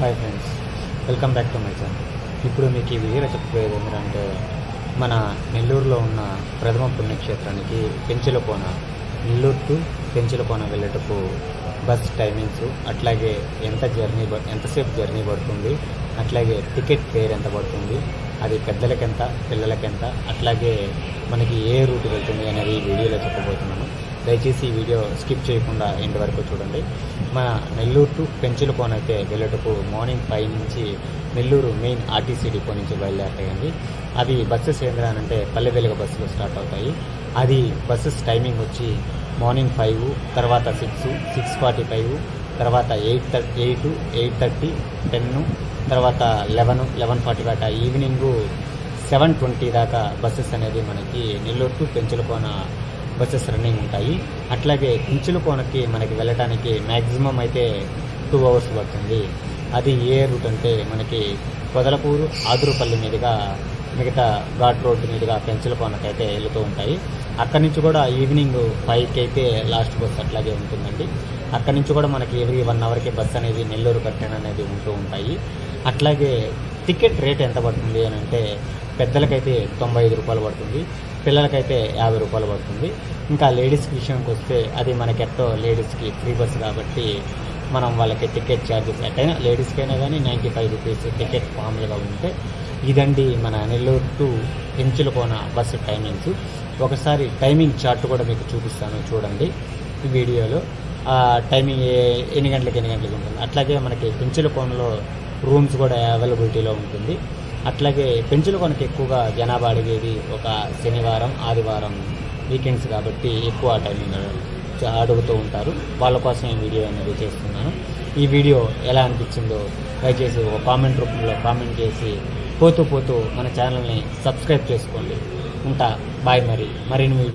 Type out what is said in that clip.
Hi friends, welcome back to my channel. ఇప్పుడు మీకు ఈ వీడియోలో చెప్పబోయేది ఏంటంటే మన నెల్లూరులో ఉన్న ప్రథమ పుణ్యక్షేత్రానికి పెంచులకోన, నెల్లూరు టు పెంచులకోన వెళ్ళేటప్పుడు బస్ టైమింగ్స్, అట్లాగే ఎంతసేపు జర్నీ పడుతుంది, అట్లాగే టికెట్ ఫేర్ ఎంత పడుతుంది, అది పెద్దలకెంత పిల్లలకెంత, అట్లాగే మనకి ఏ రూట్ వెళ్తుంది అనేది ఈ వీడియోలో చెప్పబోతున్నాను. దయచేసి ఈ వీడియో స్కిప్ చేయకుండా ఎండ్ వరకు చూడండి. మన నెల్లూరు టు పెంచులకోన అయితే వెళ్ళేటప్పుడు మార్నింగ్ 5 నుంచి నెల్లూరు మెయిన్ ఆర్టీసీ డిపో నుంచి బయలుదేరతాయండి. అది బస్సెస్ ఏంటంటే పల్లె వెలుగు బస్సులు స్టార్ట్ అవుతాయి. అది బస్సెస్ టైమింగ్ వచ్చి మార్నింగ్ 5, తర్వాత 6, 6:45, తర్వాత 8, 8:30, 10, తర్వాత 11, 11:45, ఈవినింగ్ 7:20 దాకా బస్సెస్ అనేది మనకి Nellore to Penchalakona buses running ఉంటాయి. అట్లాగే పెంచులకోనకి మనకి వెళ్ళడానికి మ్యాక్సిమం అయితే 2 hours పడుతుంది. అది ఏ రూట్ అంటే మనకి పొదలకూరు, ఆదురుపల్లి మీదుగా మిగతా ఘాట్ రోడ్డు మీదుగా పెంచులకోనకి అయితే వెళుతూ ఉంటాయి. అక్కడి నుంచి కూడా ఈవినింగ్ 5కి అయితే లాస్ట్ బస్ అట్లాగే ఉంటుందండి. అక్కడి నుంచి కూడా మనకి ఎవ్రీ 1 hourకి బస్ అనేది నెల్లూరు కట్టెన్ అనేది ఉంటూ ఉంటాయి. అట్లాగే టికెట్ రేట్ ఎంత పడుతుంది అని అంటే పెద్దలకైతే 95 రూపాయలు పడుతుంది, పిల్లలకైతే 50 రూపాయలు పడుతుంది. ఇంకా లేడీస్కి విషయానికి వస్తే అది మనకెట్టో లేడీస్కి ఫ్రీ బస్ కాబట్టి మనం వాళ్ళకి టికెట్ ఛార్జెస్ ఎట్టయినా లేడీస్కైనా కానీ 95 రూపీస్ టికెట్ మామూలుగా ఉంటే. ఇదండి మన Nellore to Penchalakona bus timings. ఒకసారి టైమింగ్ చార్ట్ కూడా మీకు చూపిస్తాను చూడండి ఈ వీడియోలో. టైమింగ్ ఎన్ని గంటలకి ఉంటుంది. అట్లాగే మనకి పెంచులకోనలో రూమ్స్ కూడా అవైలబిలిటీలో ఉంటుంది. అట్లాగే పెంచులకోనకి ఎక్కువగా జనాభా అడిగేది ఒక శనివారం, ఆదివారం వీకెండ్స్ కాబట్టి ఎక్కువ టైమింగ్ అడుగుతూ ఉంటారు. వాళ్ళ కోసం ఈ వీడియో అనేది చేస్తున్నాను. ఈ వీడియో ఎలా అనిపించిందో దయచేసి ఒక కామెంట్ రూపంలో కామెంట్ చేసి పోతూ మన ఛానల్ని సబ్స్క్రైబ్ చేసుకోండి. ఉంటా, బాయ్. మరిన్ని